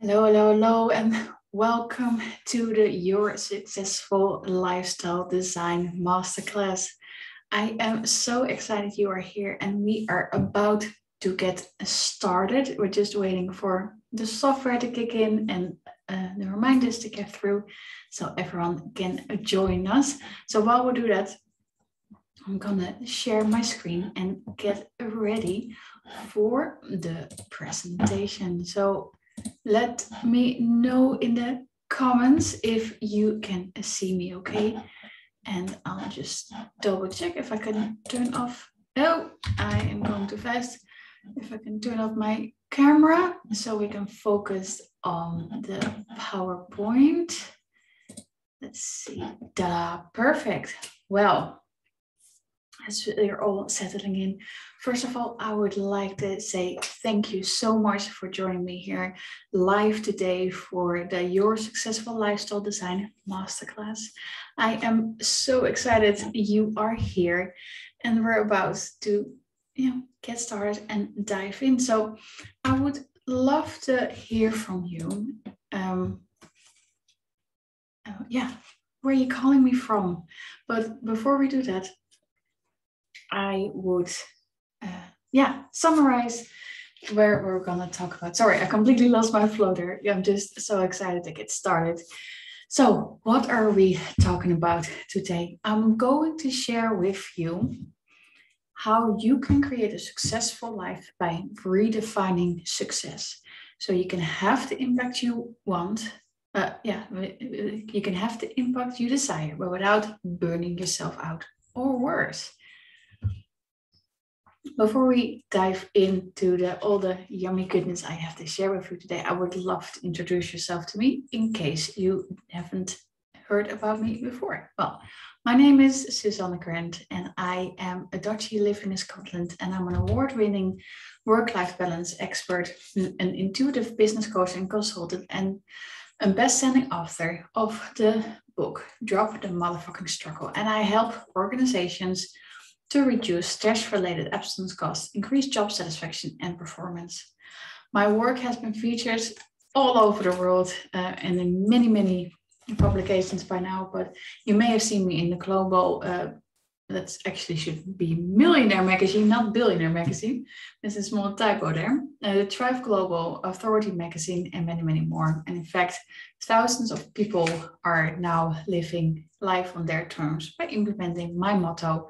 Hello, hello, hello, and welcome to the Your Successful Lifestyle Design Masterclass. I am so excited you are here, and we are about to get started. We're just waiting for the software to kick in and the reminders to get through so everyone can join us. So while we do that, I'm gonna share my screen and get ready for the presentation. So let me know in the comments if you can see me, okay? And I'll just double check if I can turn off. Oh, I am going too fast. If I can turn off my camera so we can focus on the PowerPoint. Let's see. Perfect. Well, as you're all settling in, first of all, I would like to say thank you so much for joining me here live today for the Your Successful Lifestyle Design Masterclass. I am so excited you are here and we're about to get started and dive in. So I would love to hear from you. Where are you calling me from? But before we do that, I would, summarize where we're going to talk about. Sorry, I completely lost my flow there. I'm just so excited to get started. So what are we talking about today? I'm going to share with you how you can create a successful life by redefining success. So you can have the impact you want. You can have the impact you desire, but without burning yourself out or worse. Before we dive into all the yummy goodness I have to share with you today, I would love to introduce yourself to me in case you haven't heard about me before. Well, my name is Susanne Grant and I am a Dutchie living in Scotland, and I'm an award-winning work-life balance expert, an intuitive business coach and consultant, and a best-selling author of the book Drop the Motherfucking Struggle. And I help organizations to reduce stress-related absence costs, increase job satisfaction and performance. My work has been featured all over the world and in many, many publications by now, but you may have seen me in the global, that actually should be Millionaire Magazine, not Billionaire Magazine. There's a small typo there. The Thrive Global Authority Magazine and many, many more. And in fact, thousands of people are now living life on their terms by implementing my motto,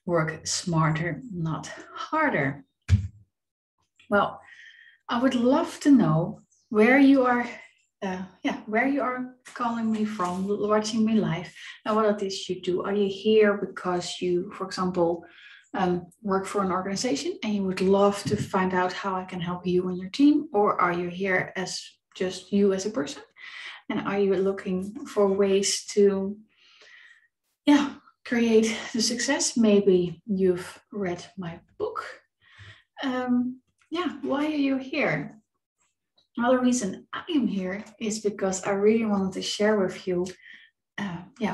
work smarter, not harder. Well, I would love to know where you are, calling me from, watching me live, and what it is you do. Are you here because you, for example, work for an organization and you would love to find out how I can help you and your team? Or are you here as just you as a person? And are you looking for ways to, create the success? Maybe you've read my book. Why are you here? Well, the reason I am here is because I really wanted to share with you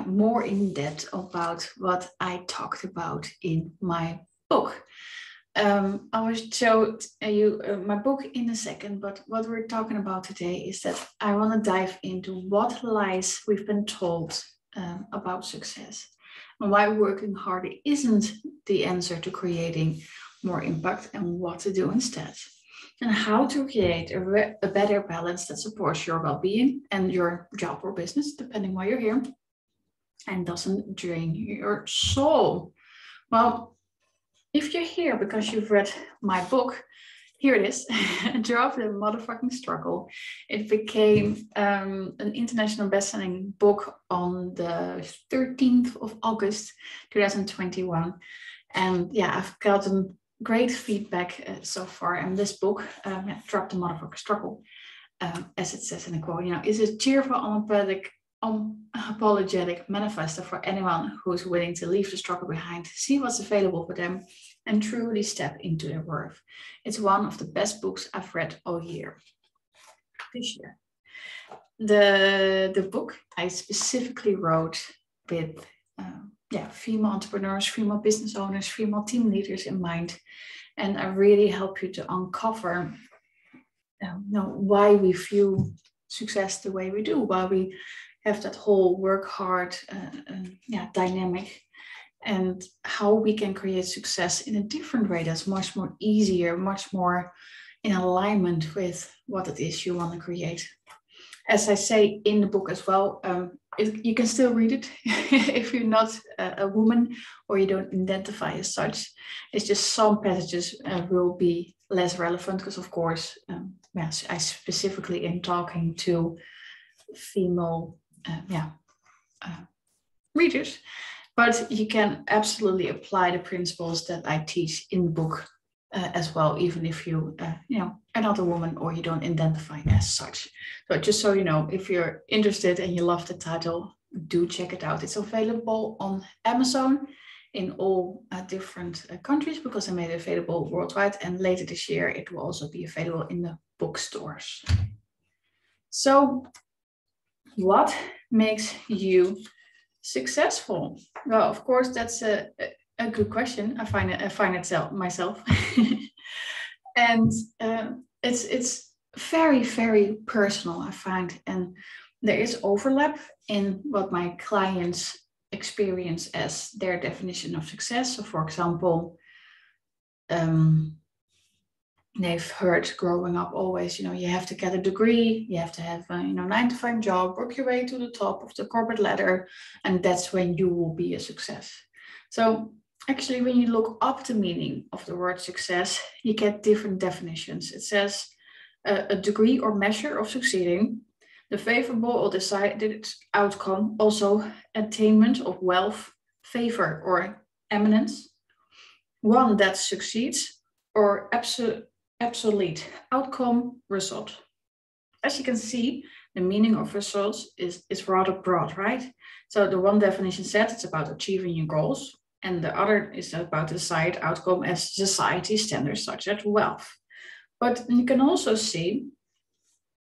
more in depth about what I talked about in my book. I will show you my book in a second, but what we're talking about today is that I want to dive into what lies we've been told about success, and why working harder isn't the answer to creating more impact, and what to do instead, and how to create a better balance that supports your well-being and your job or business, depending why you're here, and doesn't drain your soul. Well, if you're here because you've read my book, here it is, Drop the Motherfucking Struggle. It became an international best-selling book on the 13th of August, 2021. And I've gotten great feedback so far. And this book, Drop the Motherfucking Struggle, as it says in the quote, is a cheerful, unapologetic manifesto for anyone who's willing to leave the struggle behind, see what's available for them, and truly step into their worth. It's one of the best books I've read all year. This year. The book I specifically wrote with female entrepreneurs, female business owners, female team leaders in mind. And I really help you to uncover why we view success the way we do, why we have that whole work hard dynamic, and how we can create success in a different way that's much more easier, much more in alignment with what it is you want to create. As I say in the book as well, you can still read it if you're not a woman or you don't identify as such. It's just some passages will be less relevant because, of course, I specifically am talking to female readers. But you can absolutely apply the principles that I teach in the book as well, even if you are not a woman or you don't identify as such. So just so you know, if you're interested and you love the title, do check it out. It's available on Amazon in all different countries because I made it available worldwide. And later this year, it will also be available in the bookstores. So what makes you successful? Well, of course, that's a good question. I find it myself. And it's very, very personal, I find. And there is overlap in what my clients experience as their definition of success. So, for example, they've heard growing up always, you have to get a degree, you have to have a 9-to-5 job, work your way to the top of the corporate ladder, and that's when you will be a success. So actually, when you look up the meaning of the word success, you get different definitions. It says a degree or measure of succeeding, the favorable or decided outcome, also attainment of wealth, favor, or eminence, one that succeeds, or absolute outcome, result. As you can see, the meaning of results is rather broad, right? So the one definition said it's about achieving your goals, and the other is about the desired outcome as society standards such as wealth. But you can also see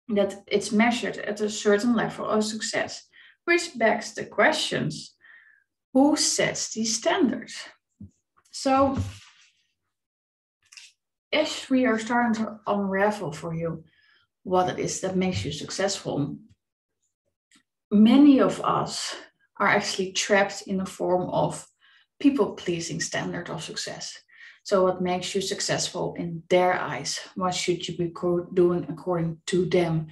that it's measured at a certain level of success, which begs the questions, who sets these standards? So if we are starting to unravel for you what it is that makes you successful, many of us are actually trapped in a form of people-pleasing standard of success. So what makes you successful in their eyes? What should you be doing according to them?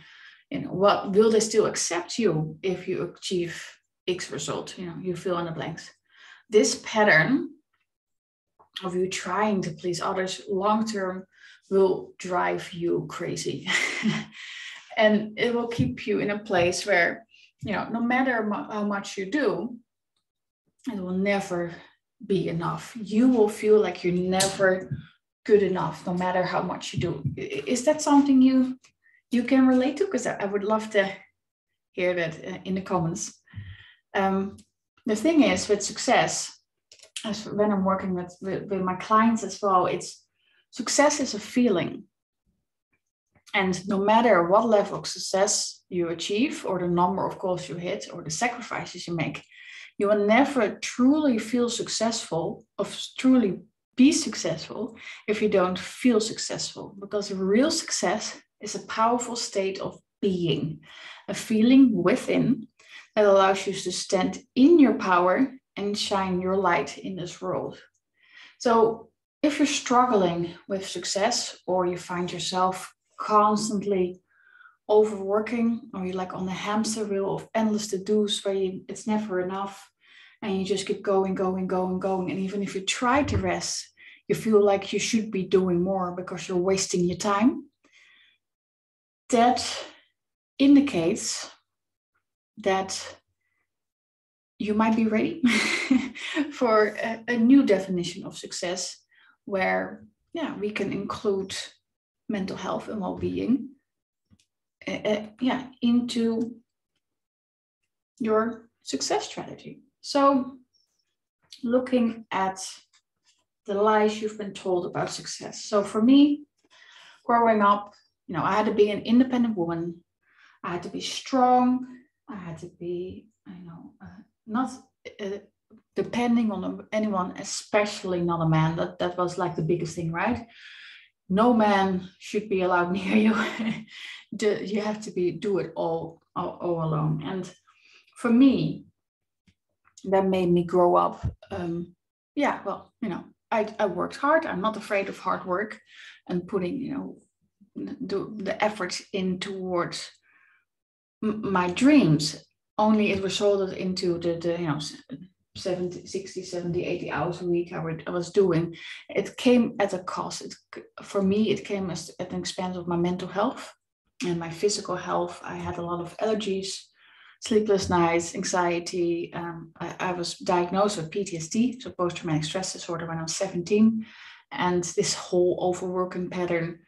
What will they still accept you if you achieve X result? You fill in the blanks. This pattern of you trying to please others long-term will drive you crazy. And it will keep you in a place where, no matter how much you do, it will never be enough. You will feel like you're never good enough, no matter how much you do. Is that something you can relate to? Because I would love to hear that in the comments. The thing is with success, as when I'm working with my clients as well, success is a feeling. And no matter what level of success you achieve, or the number of goals you hit, or the sacrifices you make, you will never truly feel successful, or truly be successful, if you don't feel successful. Because real success is a powerful state of being, a feeling within that allows you to stand in your power and shine your light in this world. So if you're struggling with success, or you find yourself constantly overworking, or you're like on the hamster wheel of endless to-dos where it's never enough and you just keep going. And even if you try to rest, you feel like you should be doing more because you're wasting your time. That indicates that you might be ready for a new definition of success where we can include mental health and well-being into your success strategy. So looking at the lies you've been told about success. So for me, growing up, I had to be an independent woman. I had to be strong. I had to be, not depending on anyone, especially not a man. That was like the biggest thing, right? no man should be allowed near you. You have to do it all alone. And for me, that made me grow up. I worked hard. I'm not afraid of hard work and putting, the effort in towards my dreams. Only it resulted into the 70, 60, 70, 80 hours a week I was doing. It came at a cost. For me, it came at an expense of my mental health and my physical health. I had a lot of allergies, sleepless nights, anxiety. I was diagnosed with PTSD, so post-traumatic stress disorder, when I was 17. And this whole overworking pattern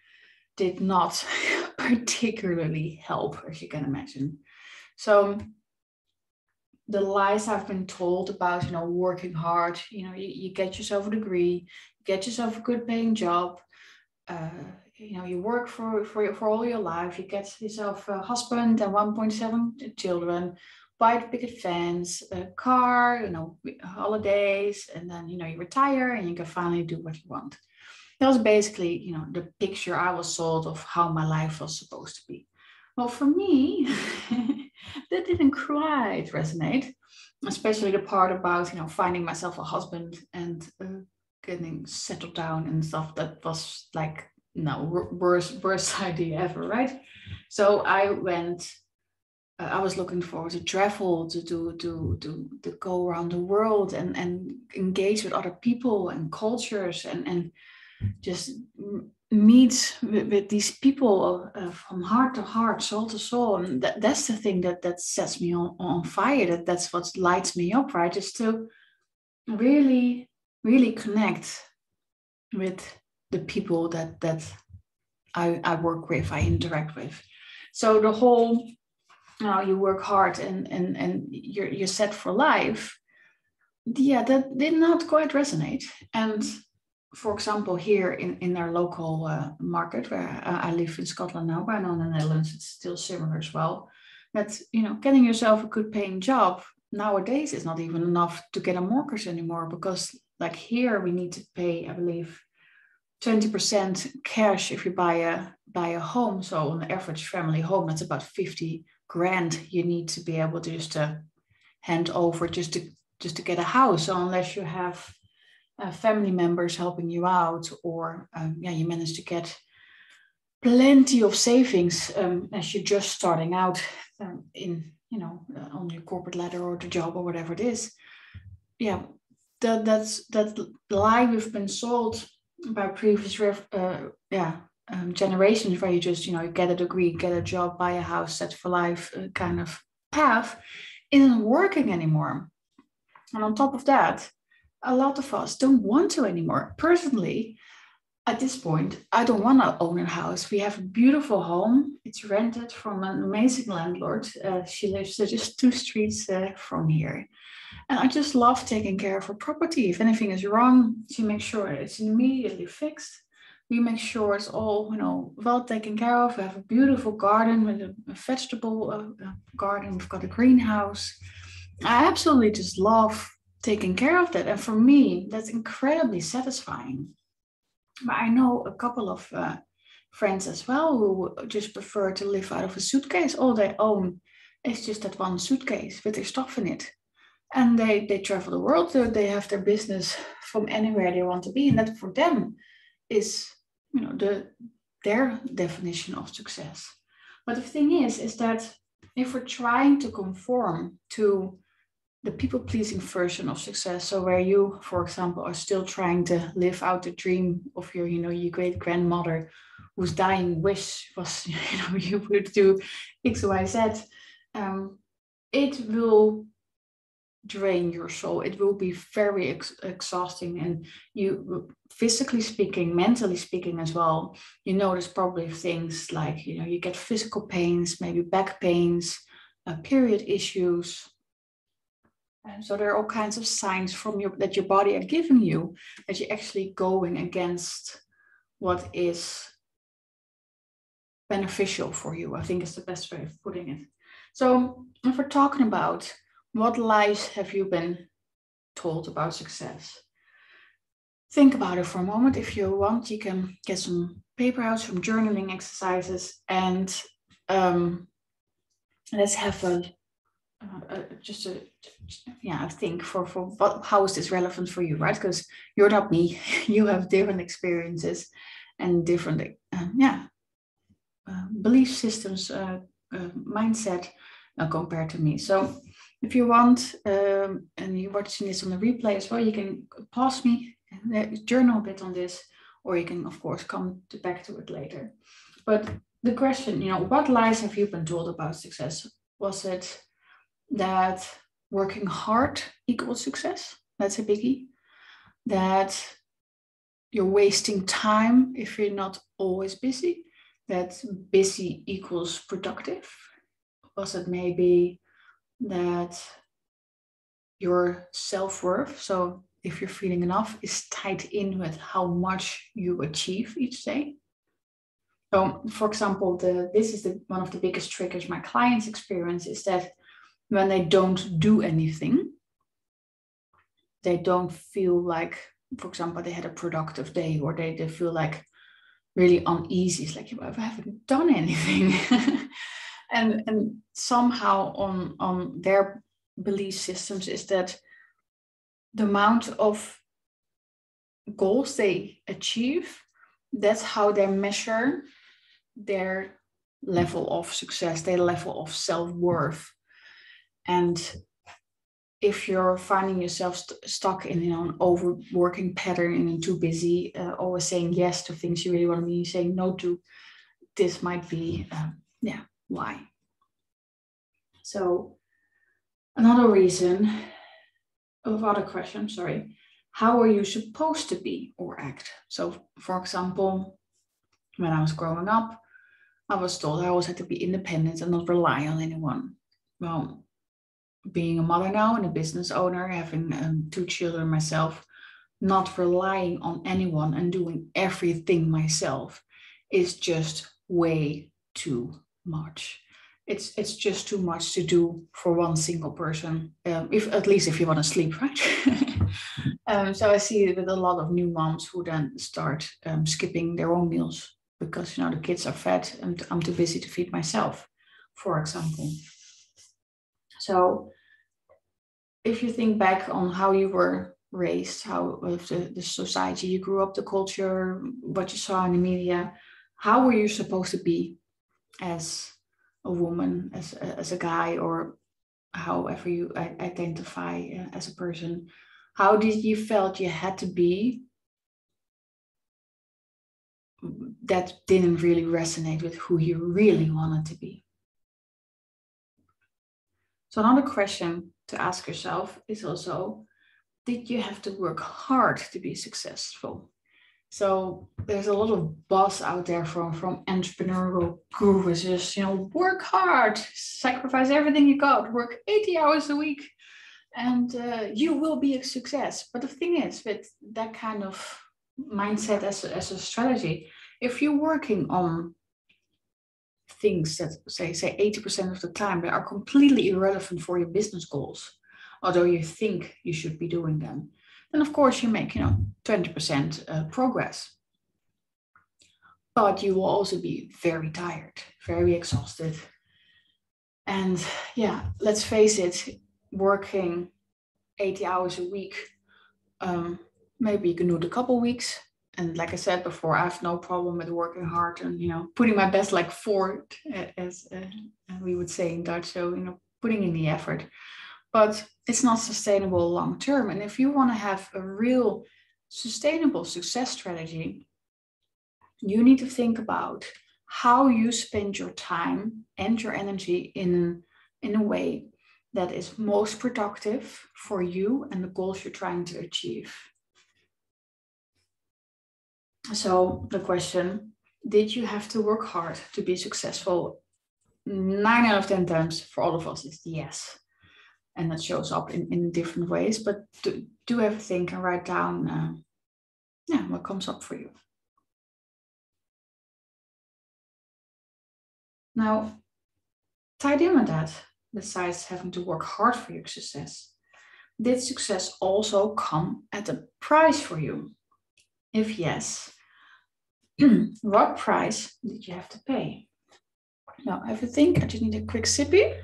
did not particularly help, as you can imagine. So the lies I've been told about, working hard, you get yourself a degree, get yourself a good paying job, you work for all your life, you get yourself a husband and 1.7 children, buy the picket fence, a car, holidays, and then, you retire and you can finally do what you want. That was basically, the picture I was sold of how my life was supposed to be. Well, for me, that didn't quite resonate, especially the part about, finding myself a husband and getting settled down and stuff. That was like, no, worst idea ever, right? So I was looking forward to travel, to go around the world and engage with other people and cultures and just meet with these people from heart to heart, soul to soul. And that's the thing that sets me on fire. That's what lights me up, right? Just to really, really connect with the people that I work with, I interact with. So the whole, you work hard and you're set for life. Yeah, that did not quite resonate. And for example, here in our local market, where I live in Scotland now, but I know in the Netherlands it's still similar as well. That, getting yourself a good paying job nowadays is not even enough to get a mortgage anymore, because like here we need to pay, I believe, 20% cash if you buy a home. So on the average family home, that's about 50 grand you need to be able to just to hand over just to get a house. So unless you have family members helping you out, or you manage to get plenty of savings as you're just starting out on your corporate ladder or the job or whatever it is. Yeah, that's lie we've been sold by previous generations, where you just you get a degree, get a job, buy a house, set for life kind of path, isn't working anymore. And on top of that, a lot of us don't want to anymore. Personally, at this point, I don't want to own a house. We have a beautiful home. It's rented from an amazing landlord. She lives just 2 streets from here. And I just love taking care of her property. If anything is wrong, she makes sure it's immediately fixed. We make sure it's all, well taken care of. We have a beautiful garden with a vegetable garden. We've got a greenhouse. I absolutely just love taking care of that. And for me, that's incredibly satisfying. But I know a couple of friends as well who just prefer to live out of a suitcase. All they own is just that one suitcase with their stuff in it. And they travel the world. They have their business from anywhere they want to be. And that for them is, their definition of success. But the thing is that if we're trying to conform to the people-pleasing version of success, so where you, for example, are still trying to live out the dream of your, your great-grandmother, whose dying wish was, you would do X, Y, Z, it will drain your soul. It will be very exhausting, and you, physically speaking, mentally speaking as well, there's probably things like, you get physical pains, maybe back pains, period issues. And so there are all kinds of signs that your body are giving you that you're actually going against what is beneficial for you. I think is the best way of putting it. So if we're talking about what lies have you been told about success, think about it for a moment. If you want, you can get some paper out, some journaling exercises, and let's have I think for how is this relevant for you, right? Because you're not me. You have different experiences and different belief systems, mindset compared to me. So if you want, and you're watching this on the replay as well, you can pause me and journal a bit on this, or you can, of course, come back to it later. But the question, what lies have you been told about success? Was it that working hard equals success? That's a biggie. That you're wasting time if you're not always busy? That busy equals productive? Was it maybe that your self-worth, so if you're feeling enough, is tied in with how much you achieve each day? So, for example, this is one of the biggest triggers my clients experience, is that when they don't do anything, they don't feel like, for example, they had a productive day, or they feel like really uneasy. It's like, I haven't done anything. and somehow on their belief systems is that the amount of goals they achieve, that's how they measure their level of success, their level of self-worth. And if you're finding yourself stuck in an overworking pattern and too busy, always saying yes to things you really want to be saying no to, this might be why. So another question, how are you supposed to be or act? So, for example, when I was growing up, I was told I always had to be independent and not rely on anyone. Well, being a mother now and a business owner, having 2 children myself, not relying on anyone and doing everything myself is just way too much. It's just too much to do for one single person, at least if you want to sleep, right? So I see it with a lot of new moms who then start skipping their own meals because the kids are fed and I'm too busy to feed myself, for example. So if you think back on how you were raised, how the society you grew up, the culture, what you saw in the media, how were you supposed to be as a woman, as a guy, or however you identify as a person? How did you felt you had to be that didn't really resonate with who you really wanted to be? So another question to ask yourself is also, did you have to work hard to be successful? So there's a lot of buzz out there from entrepreneurial gurus, just, work hard, sacrifice everything you got, work 80 hours a week, and you will be a success. But the thing is, with that kind of mindset as a strategy, if you're working on things that say 80% of the time that are completely irrelevant for your business goals, although you think you should be doing them, then of course you make 20% progress. But you will also be very tired, very exhausted. And let's face it, working 80 hours a week, maybe you can do it a couple weeks. And like I said before, I have no problem with working hard and putting my best like forward, as we would say in Dutch. So putting in the effort, but it's not sustainable long term. And if you want to have a real sustainable success strategy, you need to think about how you spend your time and your energy in a way that is most productive for you and the goals you're trying to achieve. So the question, did you have to work hard to be successful? 9 out of 10 times for all of us is yes. And that shows up in different ways, but do ever think and write down what comes up for you. Now, tied in with that, besides having to work hard for your success, did success also come at a price for you? If yes, what price did you have to pay? Now, have a think. I just need a quick sippy.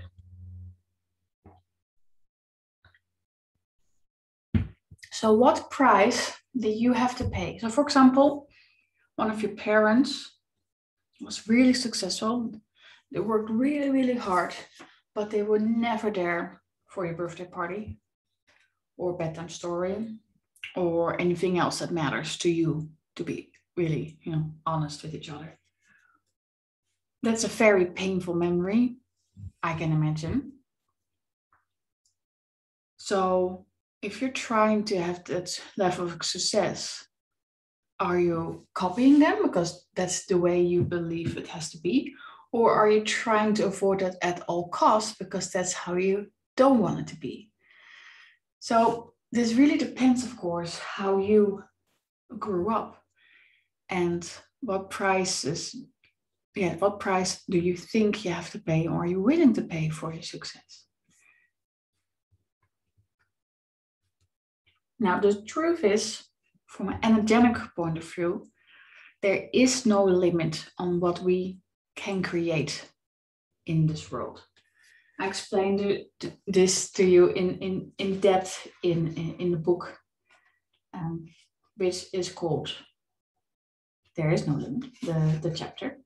So what price did you have to pay? So for example, one of your parents was really successful. They worked really, really hard, but they were never there for your birthday party or bedtime story or anything else that matters to you, to be really, honest with each other. That's a very painful memory, I can imagine. So if you're trying to have that level of success, are you copying them because that's the way you believe it has to be? Or are you trying to avoid it at all costs because that's how you don't want it to be? So this really depends, of course, how you grew up and what price do you think you have to pay or are you willing to pay for your success? Now, the truth is, from an energetic point of view, there is no limit on what we can create in this world. I explained this to you in depth in the book, which is called There Is No Limit, the chapter.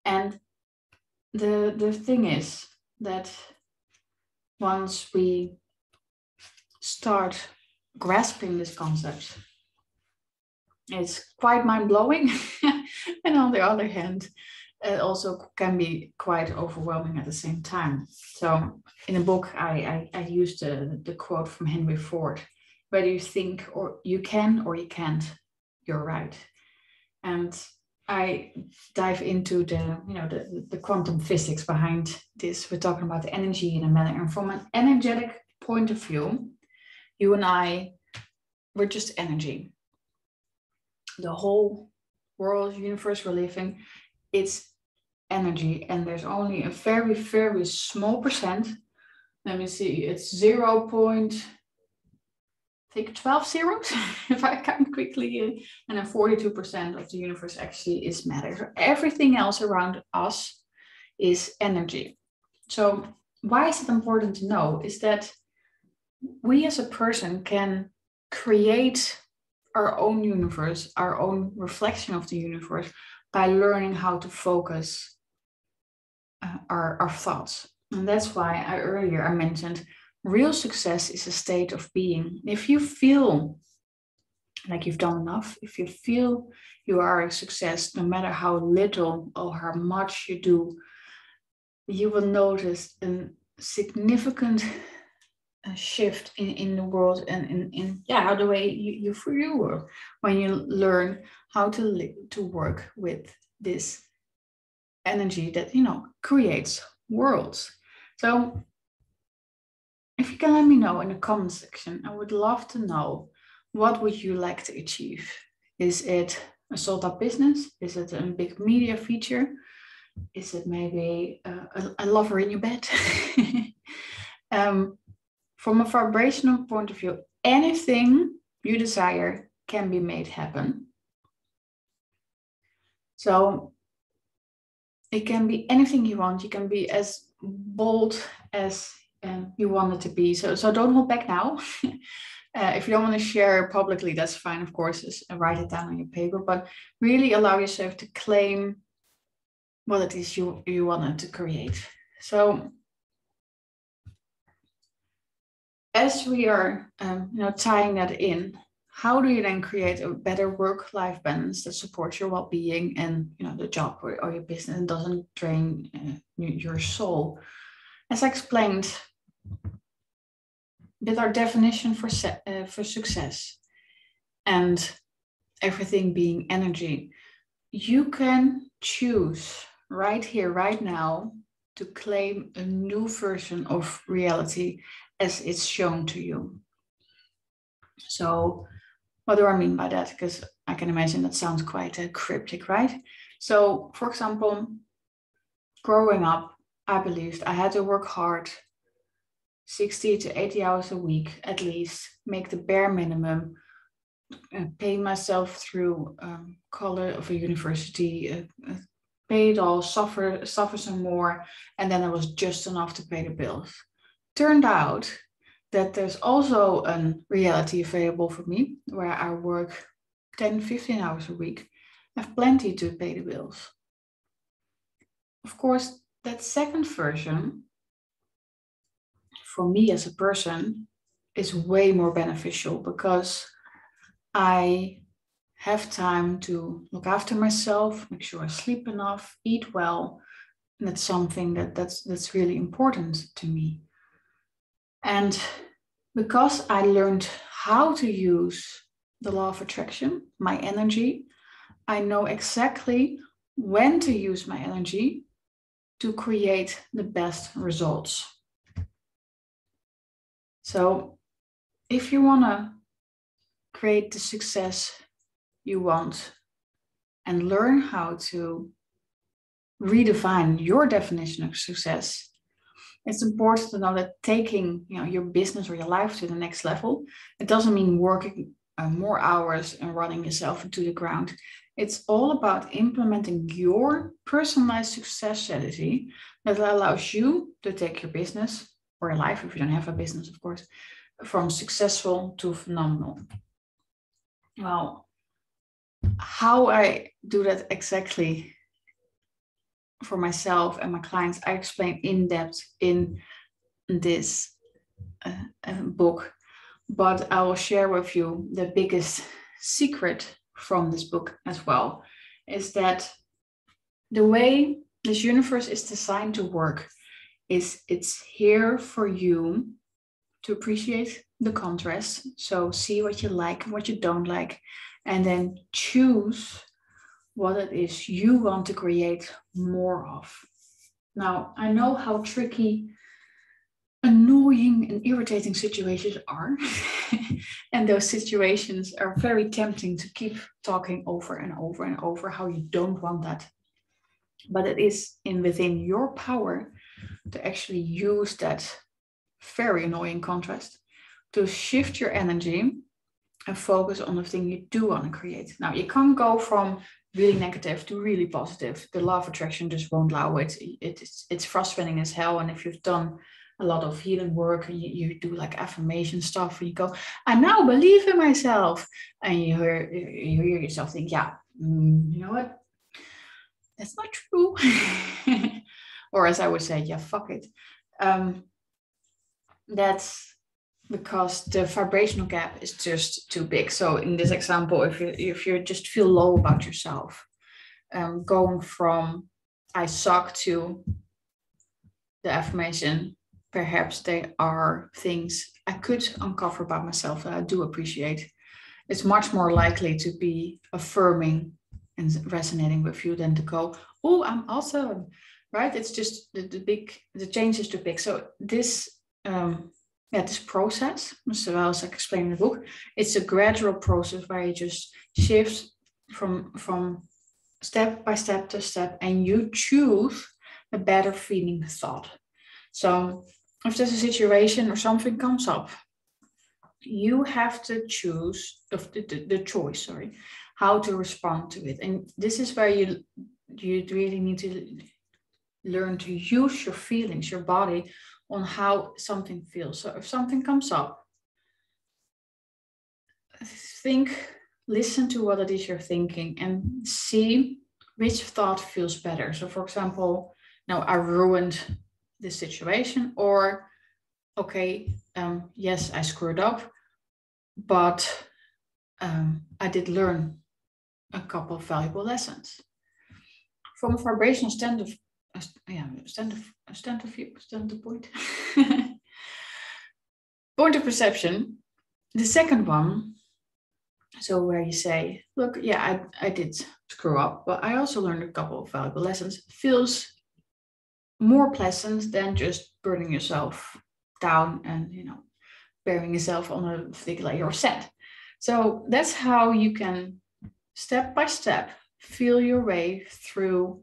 And the thing is that once we start grasping this concept, it's quite mind-blowing. And on the other hand, it also can be quite overwhelming at the same time. So in the book, I used the quote from Henry Ford: whether you think or you can or you can't, you're right. And I dive into the quantum physics behind this. We're talking about the energy in a matter. And from an energetic point of view, you and I, we're just energy. The whole world, universe we're living, it's energy. And there's only a very, very small percent. Let me see, it's 0.12 zeros, if I count quickly, and then 42% of the universe actually is matter. So everything else around us is energy. So why is it important to know is that we as a person can create our own universe, our own reflection of the universe by learning how to focus our thoughts. And that's why earlier I mentioned real success is a state of being. If you feel like you've done enough, if you feel you are a success, no matter how little or how much you do, you will notice a significant shift in the world and in how the way you work when you learn how to work with this energy that creates worlds. So if you can let me know in the comment section, I would love to know, what would you like to achieve? Is it a sold out business? Is it a big media feature? Is it maybe a lover in your bed? From a vibrational point of view, anything you desire can be made happen. So it can be anything you want. You can be as bold as you want it to be. So don't hold back now. If you don't want to share publicly, that's fine, of course. Just write it down on your paper, but really allow yourself to claim what it is you wanted to create. So as we are tying that in, how do you then create a better work-life balance that supports your well-being and the job or your business and doesn't drain your soul? As I explained, with our definition for success and everything being energy, you can choose right here, right now, to claim a new version of reality as it's shown to you. So what do I mean by that? Because I can imagine that sounds quite cryptic, right? So for example, growing up, I believed I had to work hard, 60 to 80 hours a week, at least, make the bare minimum pay myself through college of a university, pay it all, suffer some more, and then it was just enough to pay the bills. Turned out that there's also a reality available for me where I work 10, 15 hours a week, have plenty to pay the bills. Of course, that second version for me as a person is way more beneficial because I have time to look after myself, make sure I sleep enough, eat well. And that's something that's really important to me. And because I learned how to use the law of attraction, my energy, I know exactly when to use my energy to create the best results. So if you want to create the success you want and learn how to redefine your definition of success, it's important to know that taking your business or your life to the next level, it doesn't mean working more hours and running yourself into the ground. It's all about implementing your personalized success strategy that allows you to take your business or your life, if you don't have a business, of course, from successful to phenomenal. Well, how I do that exactly for myself and my clients, I explain in depth in this book, but I will share with you the biggest secret from this book as well, is that the way this universe is designed to work is it's here for you to appreciate the contrast. So see what you like and what you don't like, and then choose what it is you want to create more of. Now, I know how tricky, annoying, and irritating situations are. And those situations are very tempting to keep talking over and over and over how you don't want that. But it is within your power to actually use that very annoying contrast to shift your energy and focus on the thing you do want to create. Now, you can't go from really negative to really positive. The law of attraction just won't allow it. It's frustrating as hell. And if you've done a lot of healing work and you do like affirmation stuff, and you go, I now believe in myself, and you hear yourself think, yeah, you know what? That's not true. Or as I would say, yeah, fuck it. That's because the vibrational gap is just too big. So in this example, if you just feel low about yourself, going from I suck to the affirmation, perhaps they are things I could uncover about myself that I do appreciate. It's much more likely to be affirming and resonating with you than to go, oh, I'm awesome, right? It's just the change is too big. So this this process, as well as I explained in the book, it's a gradual process where you just shift from step by step to step, and you choose a better feeling thought. So if there's a situation or something comes up, you have to choose the choice, how to respond to it. And this is where you really need to learn to use your feelings, your body, on how something feels. So if something comes up, listen to what it is you're thinking and see which thought feels better. So for example, now I ruined this situation, or okay, yes, I screwed up, but I did learn a couple of valuable lessons. From a vibrational standpoint, point of perception, the second one, so where you say, look, yeah, I did screw up, but I also learned a couple of valuable lessons, feels more pleasant than just burning yourself down and burying yourself on a thick layer of sand. So that's how you can step by step feel your way through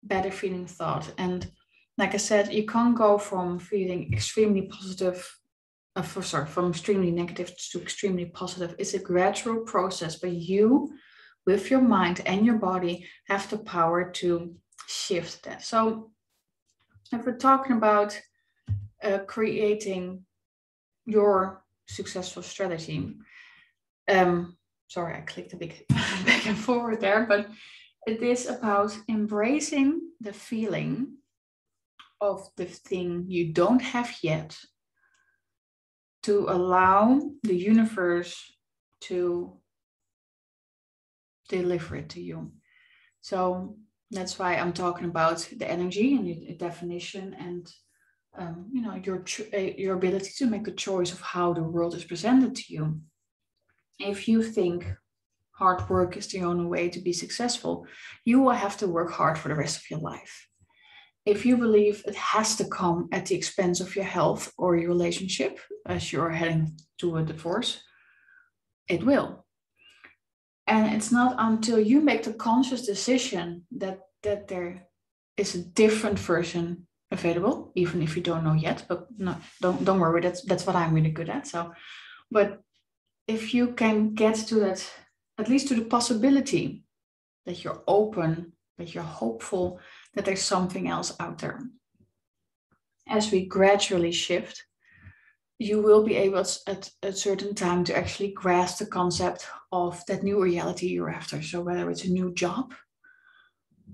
better feeling thought. And like I said, you can't go from feeling extremely positive from extremely negative to extremely positive. It's a gradual process, but you, with your mind and your body, have the power to shift that. So if we're talking about creating your successful strategy, sorry, I clicked a bit back and forward there, but it is about embracing the feeling of the thing you don't have yet, to allow the universe to deliver it to you. So that's why I'm talking about the energy and the definition, and your ability to make the choice of how the world is presented to you. If you think hard work is the only way to be successful, you will have to work hard for the rest of your life. If you believe it has to come at the expense of your health or your relationship, as you're heading to a divorce, it will. And it's not until you make the conscious decision that there is a different version available, even if you don't know yet. But no, don't worry, that's what I'm really good at. So, but if you can get to that, at least to the possibility that you're open, that you're hopeful, that there's something else out there. As we gradually shift, you will be able at a certain time to actually grasp the concept of that new reality you're after. So whether it's a new job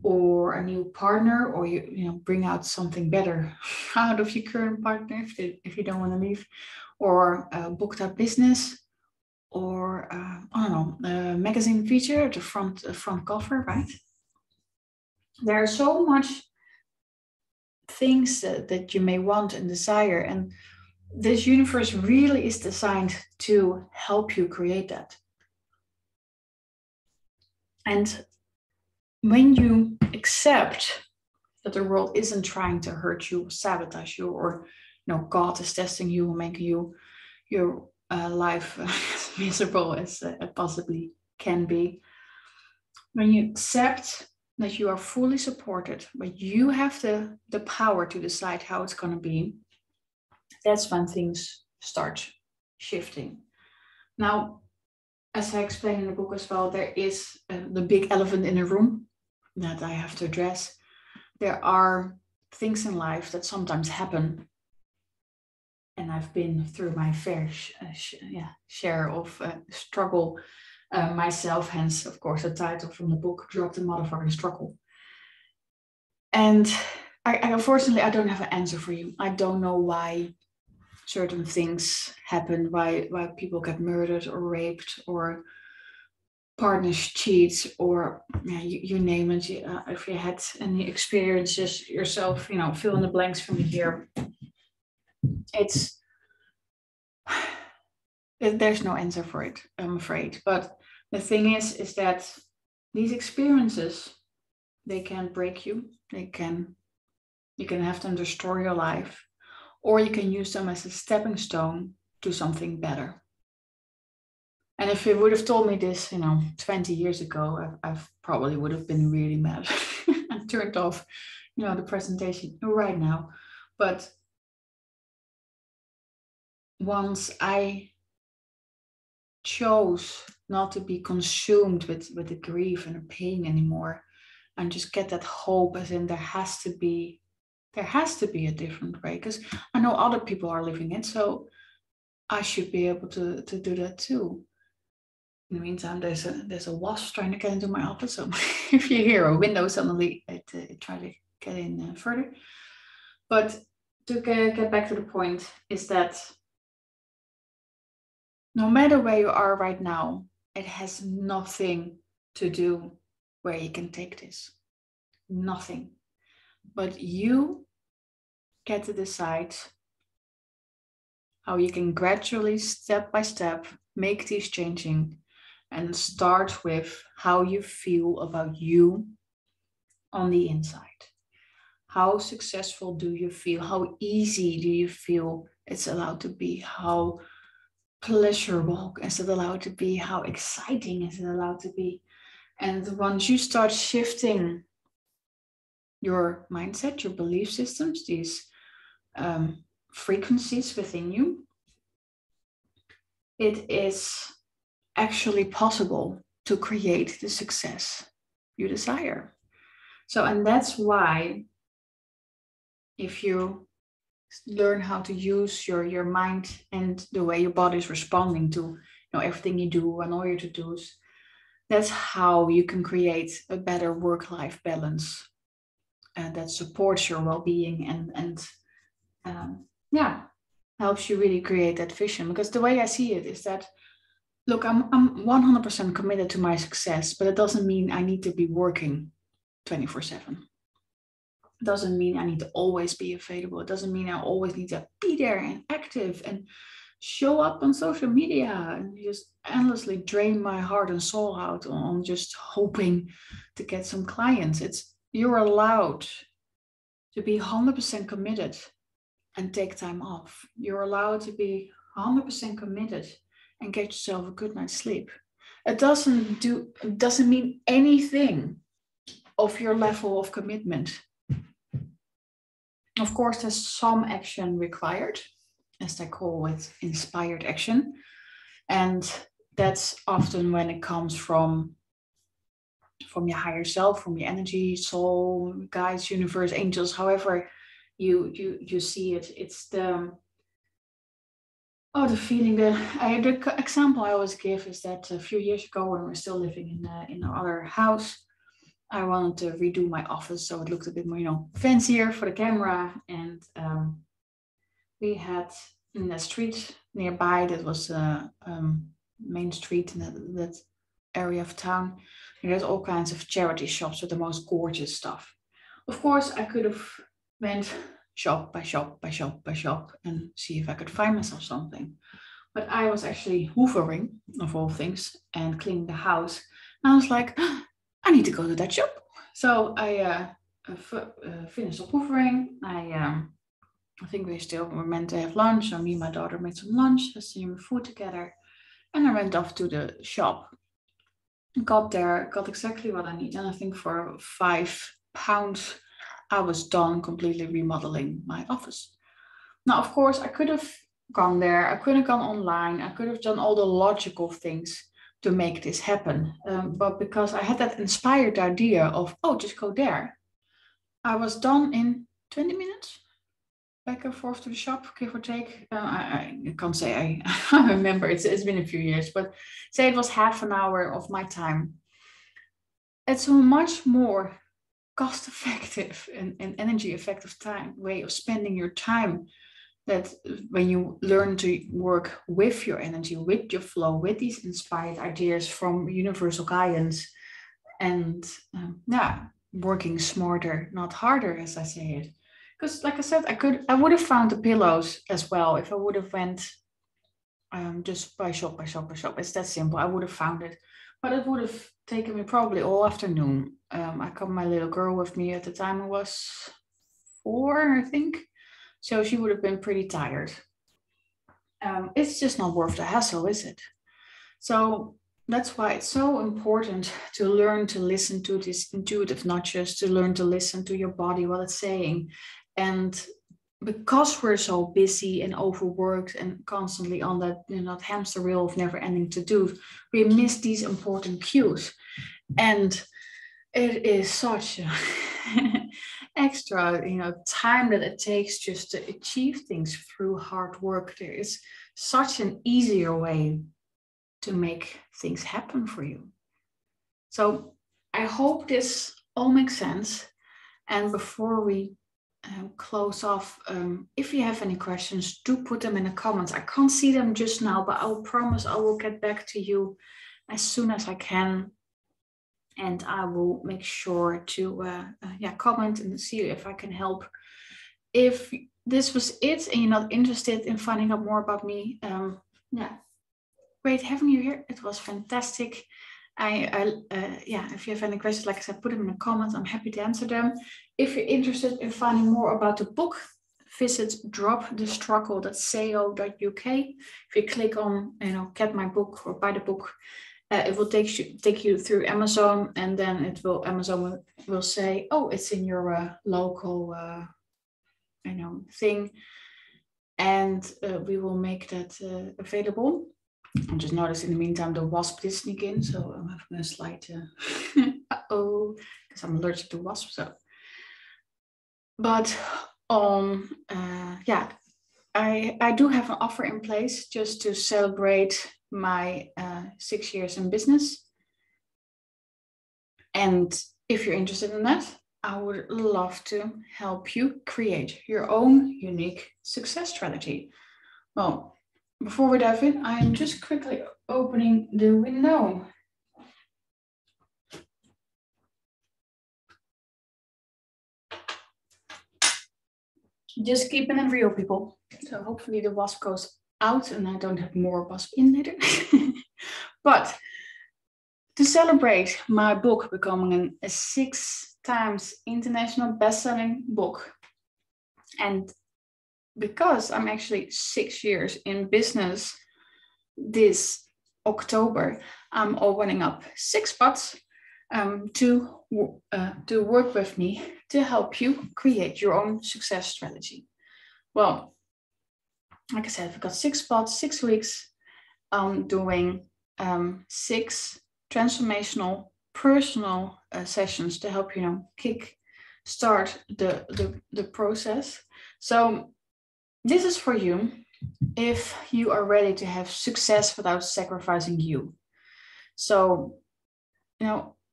or a new partner, or you bring out something better out of your current partner if you don't want to leave, or a booked out business, or I don't know, a magazine feature, the front cover, right? There are so much things that you may want and desire, and this universe really is designed to help you create that. And when you accept that the world isn't trying to hurt you, sabotage you, or God is testing you, making your life as miserable as it possibly can be, when you accept that you are fully supported, but you have the power to decide how it's going to be, that's when things start shifting. Now, as I explained in the book as well, there is the big elephant in the room that I have to address. There are things in life that sometimes happen, and I've been through my fair share of struggle myself, hence, of course, the title from the book, Drop the Motherfucking Struggle. And unfortunately, I don't have an answer for you. I don't know why certain things happen, why people get murdered or raped, or partners cheat, or you name it. If you had any experiences yourself, fill in the blanks for me here. There's no answer for it, I'm afraid. But the thing is that these experiences, they can break you. You can have them destroy your life, or you can use them as a stepping stone to something better. And if you would have told me this, 20 years ago, I probably would have been really mad and turned off, the presentation right now. But once I chose not to be consumed with the grief and the pain anymore, and just get that hope, as in there has to be a different way, because I know other people are living it, so I should be able to do that too. In the meantime, there's a wasp trying to get into my office, so if you hear a window suddenly, it try to get in further. But to get back to the point is that no matter where you are right now, it has nothing to do where you can take this. Nothing. But you get to decide how you can gradually, step by step, make these changing, and start with how you feel about you on the inside. How successful do you feel? How easy do you feel it's allowed to be? How pleasurable is it allowed to be? How exciting is it allowed to be? And once you start shifting your mindset, your belief systems, these frequencies within you, it is actually possible to create the success you desire. So, and that's why if you learn how to use your mind and the way your body is responding to everything you do and all your to-dos, that's how you can create a better work-life balance that supports your well-being and yeah, helps you really create that vision. Because the way I see it is that, look, I'm 100% committed to my success, but it doesn't mean I need to be working 24/7. It doesn't mean I need to always be available. It doesn't mean I always need to be there and active and show up on social media and just endlessly drain my heart and soul out on just hoping to get some clients. You're allowed to be 100% committed and take time off. You're allowed to be 100% committed and get yourself a good night's sleep. It doesn't mean anything of your level of commitment. Of course, there's some action required, as they call it, inspired action. And that's often when it comes from your higher self, from your energy, soul, guides, universe, angels, however you see it. It's the feeling. The example I always give is that a few years ago, when we were still living in our other house, I wanted to redo my office so it looked a bit more, fancier for the camera. And we had in a street nearby that was a main street in that area of town. And there's all kinds of charity shops with the most gorgeous stuff. Of course, I could have went shop by shop by shop by shop and see if I could find myself something. But I was actually hoovering, of all things, and cleaning the house. And I was like, I need to go to that shop. So I finished up hoovering. I think we're meant to have lunch. So me and my daughter made some lunch, some food together. And I went off to the shop. Got there, got exactly what I need. And I think for £5, I was done completely remodeling my office. Now, of course, I could have gone there. I could have gone online. I could have done all the logical things to make this happen. But because I had that inspired idea of, just go there, I was done in 20 minutes, back and forth to the shop, give or take. I can't say I remember. It's been a few years, but say it was half an hour of my time. It's a much more cost-effective and energy-effective way of spending your time. That when you learn to work with your energy, with your flow, with these inspired ideas from universal guidance, and working smarter, not harder, as I say it. Because, like I said, I would have found the pillows as well if I would have went just by shop by shop by shop. It's that simple. I would have found it, but it would have taken me probably all afternoon. I got my little girl with me at the time. I was 4, I think. So she would have been pretty tired. It's just not worth the hassle, is it? So that's why it's so important to learn to listen to this intuitive nudges, to learn to listen to your body, what it's saying. And because we're so busy and overworked and constantly on that hamster wheel of never ending to do, we miss these important cues. And it is such a extra, time that it takes just to achieve things through hard work. There is such an easier way to make things happen for you. So I hope this all makes sense. And before we close off, if you have any questions, do put them in the comments. I can't see them just now, but I'll promise I will get back to you as soon as I can. And I will make sure to comment and see if I can help. If this was it and you're not interested in finding out more about me, great having you here. It was fantastic. If you have any questions, like I said, put them in the comments. I'm happy to answer them. If you're interested in finding more about the book, visit dropthestruggle.co.uk. If you click on, get my book or buy the book, it will take you through Amazon, and then Amazon will say, it's in your local, thing, and we will make that available. I just noticed in the meantime the wasp did sneak in, so I'm having a slight uh-oh, because I'm allergic to wasps. So, but yeah, I do have an offer in place just to celebrate my 6 years in business. And if you're interested in that, I would love to help you create your own unique success strategy. Well, before we dive in, I am just quickly opening the window. Just keeping it real, people. So hopefully the wasp goes out and I don't have more wasp in later. But to celebrate my book becoming a 6 times international best-selling book, and because I'm actually 6 years in business this October, I'm opening up 6 spots to work with me to help you create your own success strategy. Well, like I said, we've got 6 spots, 6 weeks, doing 6 transformational personal sessions to help start the process. So this is for you if you are ready to have success without sacrificing you. So,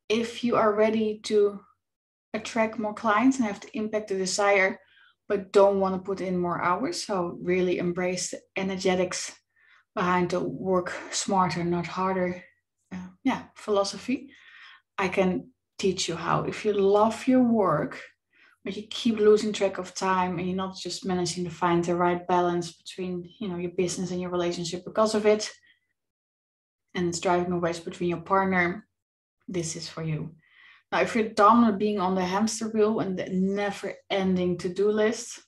if you are ready to attract more clients and have the impact the desire, but don't want to put in more hours, so really embrace the energetics behind the work smarter, not harder philosophy, I can teach you how. If you love your work, but you keep losing track of time and you're not just managing to find the right balance between your business and your relationship because of it, and it's driving a wedge between your partner, this is for you. Now, if you're done with being on the hamster wheel and the never-ending to-do list,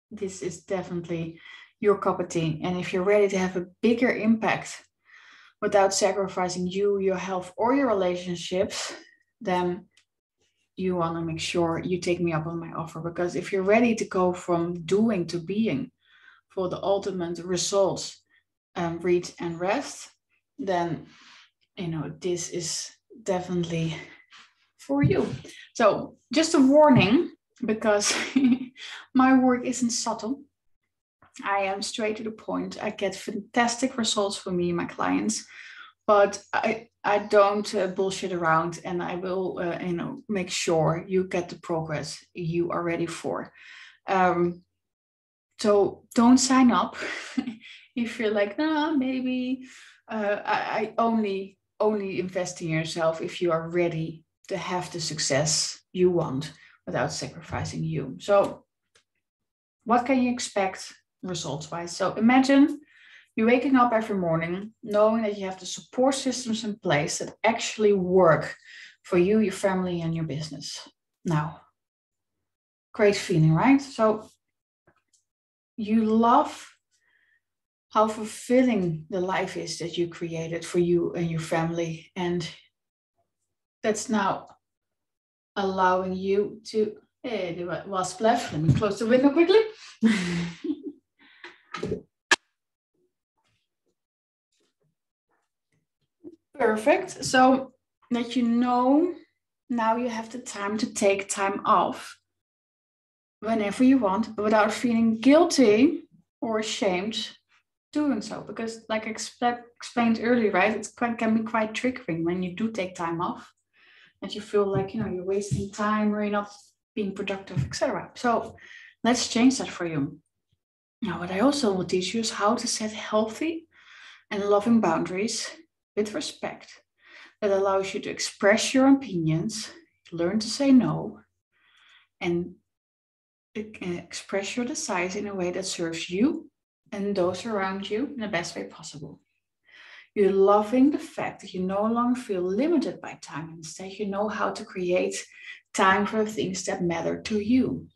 this is definitely your cup of tea. And if you're ready to have a bigger impact without sacrificing you, your health, or your relationships, then you want to make sure you take me up on my offer. Because if you're ready to go from doing to being for the ultimate results, read and rest, then this is definitely for you. So just a warning, because my work isn't subtle. I am straight to the point. I get fantastic results for me and my clients, but I don't bullshit around, and I will make sure you get the progress you are ready for. So don't sign up if you're like, nah, maybe I only invest in yourself if you are ready to have the success you want without sacrificing you. So what can you expect results-wise? So imagine you're waking up every morning knowing that you have the support systems in place that actually work for you, your family, and your business. Now, great feeling, right? So you love how fulfilling the life is that you created for you and your family. And that's now allowing you to, hey, the wasp left. Let me close the window quickly. Perfect. So that now you have the time to take time off whenever you want, without feeling guilty or ashamed doing so. Because like I explained earlier, right, it can be quite triggering when you do take time off and you feel like, you're wasting time or you're not being productive, etc. So let's change that for you. Now, what I also will teach you is how to set healthy and loving boundaries with respect that allows you to express your opinions, learn to say no, and express your desires in a way that serves you and those around you in the best way possible. You're loving the fact that you no longer feel limited by time. Instead, you know how to create time for things that matter to you.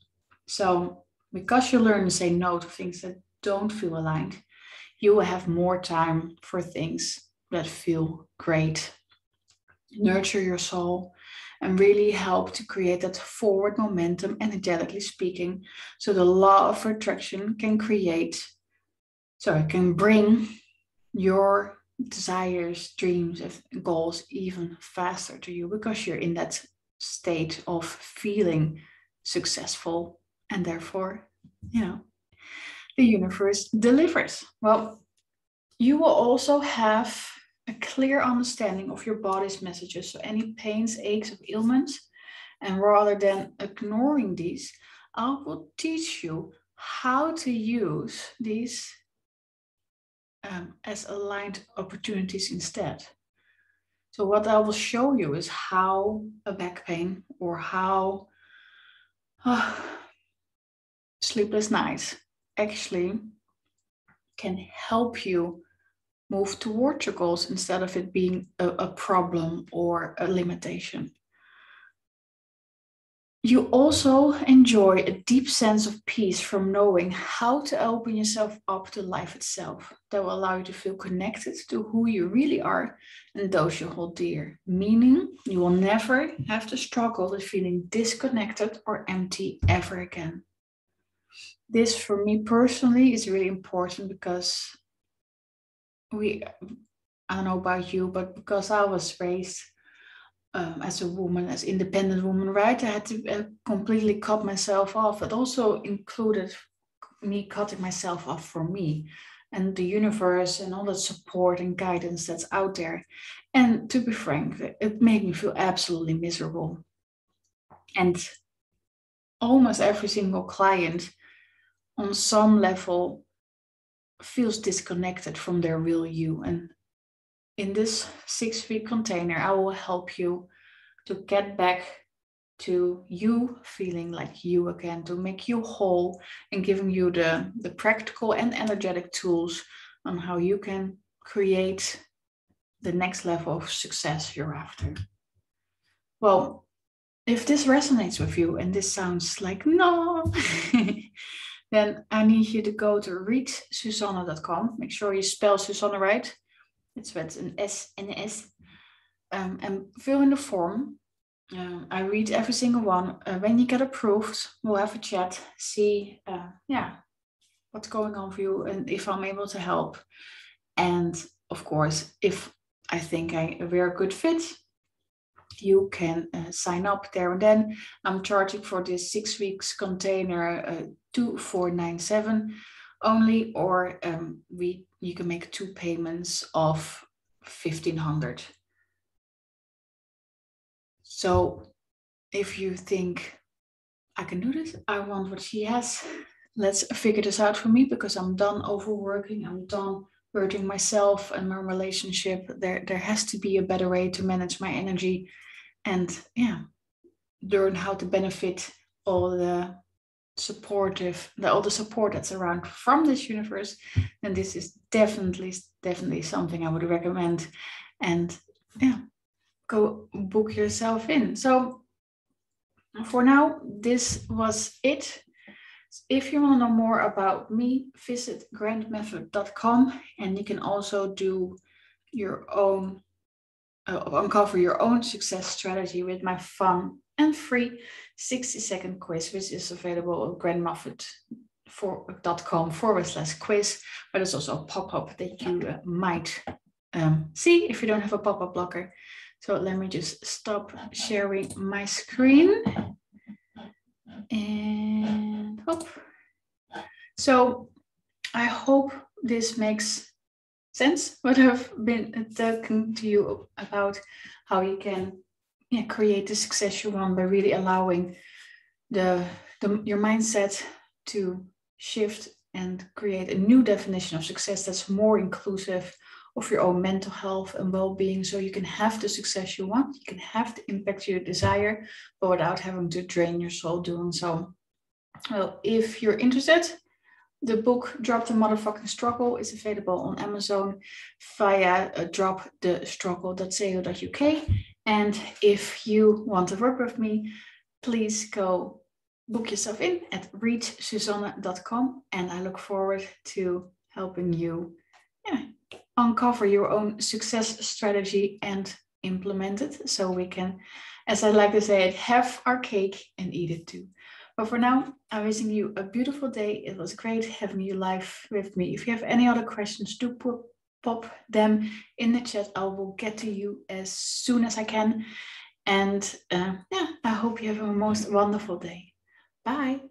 So because you learn to say no to things that don't feel aligned, you will have more time for things that feel great, nurture your soul, and really help to create that forward momentum, energetically speaking, so the law of attraction can create So it can bring your desires, dreams, and goals even faster to you because you're in that state of feeling successful, and therefore, the universe delivers. Well, you will also have a clear understanding of your body's messages. So any pains, aches, or ailments, and rather than ignoring these, I will teach you how to use these as aligned opportunities instead. So what I will show you is how a back pain or how sleepless nights actually can help you move towards your goals instead of it being a problem or a limitation. You also enjoy a deep sense of peace from knowing how to open yourself up to life itself. That will allow you to feel connected to who you really are and those you hold dear. Meaning you will never have to struggle with feeling disconnected or empty ever again. This for me personally is really important because I don't know about you, but because I was raised as a woman, as independent woman, right? I had to completely cut myself off. It also included me cutting myself off from me and the universe and all the support and guidance that's out there. And to be frank, it made me feel absolutely miserable. And almost every single client on some level feels disconnected from their real you. And in this 6-week container, I will help you to get back to you feeling like you again, to make you whole and giving you the practical and energetic tools on how you can create the next level of success you're after. Well, if this resonates with you and this sounds like no, then I need you to go to readsusanne.com. Make sure you spell Susanne right. It's with an S and an S. And fill in the form. I read every single one. When you get approved, we'll have a chat, see what's going on for you and if I'm able to help. And of course, if I think we're a good fit, you can sign up there and then. I'm charging for this 6 weeks container $2,497 only, or you can make 2 payments of $1,500. So if you think I can do this, I want what she has, let's figure this out for me because I'm done overworking, I'm done hurting myself and my relationship. There has to be a better way to manage my energy and learn how to benefit all the support that's around from this universe. And this is definitely something I would recommend. And go book yourself in. So for now, this was it. If you want to know more about me, visit grantmethod.com, and you can also do your own uncover your own success strategy with my fun and free 60-second quiz, which is available at grantmethod.com/quiz. But there's also a pop-up that you might see if you don't have a pop-up blocker. So let me just stop sharing my screen and hop. So I hope this makes sense, what I've been talking to you about, how you can create the success you want by really allowing your mindset to shift and create a new definition of success that's more inclusive of your own mental health and well-being, so you can have the success you want, you can have the impact you desire, but without having to drain your soul doing so. Well, if you're interested, the book Drop the Motherfucking Struggle is available on Amazon via dropthestruggle.co.uk. And if you want to work with me, please go book yourself in at reachsusanne.com. And I look forward to helping you uncover your own success strategy and implement it so we can, as I like to say it, have our cake and eat it too. But for now, I'm wishing you a beautiful day. It was great having you live with me. If you have any other questions, do pop them in the chat. I will get to you as soon as I can. And I hope you have a most wonderful day. Bye.